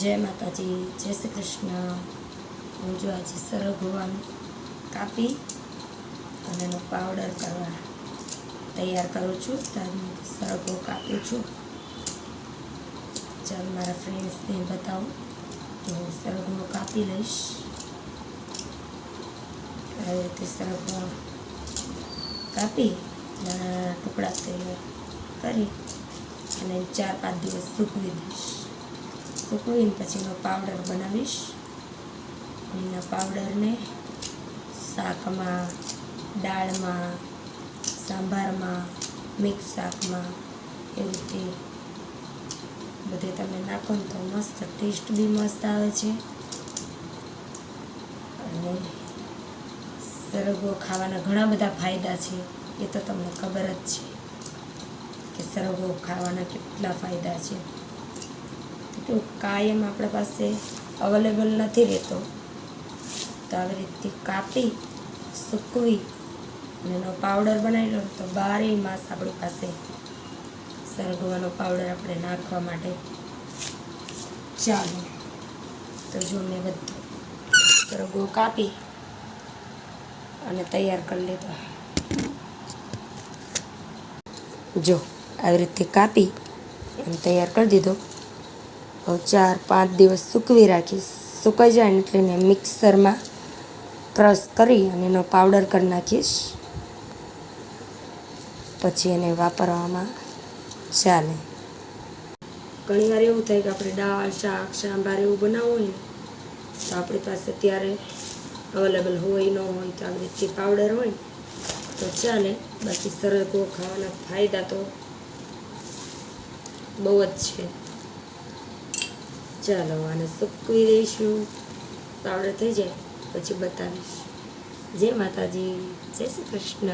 જય માતાજી, જય શ્રી કૃષ્ણ। હું જો આજે સરગવાનું કાપી અને એનો પાવડર કરવા તૈયાર કરું છું। ત્યારનું સરગવો કાપ્યું છું। ચાલ મારા ફ્રેન્ડ્સને બતાવું તો હું સરગવો કાપી લઈશ। આવી રીતે સરગવો કાપી નાના ટુકડા તૈયાર કરી અને 4-5 દિવસ સૂકવી દઈશ। સૂકવીને પછી એનો પાવડર બનાવીશ। એના પાવડરને શાકમાં, દાળમાં, સાંભારમાં, મિક્સ શાકમાં એવી રીતે બધે તમે નાખો ને તો મસ્ત ટેસ્ટ બી મસ્ત આવે છે। અને સરગવો ખાવાના ઘણા બધા ફાયદા છે, એ તો તમને ખબર જ છે કે સરગવો ખાવાના કેટલા ફાયદા છે। તો કાયમ આપણા પાસે અવેલેબલ નથી રહેતો, તો આવી રીતે કાપી સૂકવી અને એનો પાવડર બનાવી લો તો 12 માસ આપણી પાસે સરગવાનો પાવડર આપણે નાખવા માટે ચાલો। તો જો મેં બધો સરગવો કાપી અને તૈયાર કરી લીધો। જો આવી રીતે કાપી અને તૈયાર કરી દીધો। 4-5 દિવસ સૂકવી રાખીશ। સુકાઈ જાય ને એટલે એને મિક્સરમાં ક્રશ કરી અને એનો પાવડર કરી નાખીશ। પછી એને વાપરવામાં ચાલે। ઘણીવાર એવું થાય કે આપણે દાળ, શાક, સાંભાર એવું બનાવવું હોય ને તો આપણી પાસે ત્યારે અવેલેબલ હોય ન હોય તો આવી રીતે પાવડર હોય તો ચાલે। બાકી સરગવો ખાવાના ફાયદા તો બહુ જ છે। ચાલો આને સૂકવી દઈશું, પાવડર થઈ જાય પછી બતાવીશ। જય માતાજી, જય શ્રી કૃષ્ણ।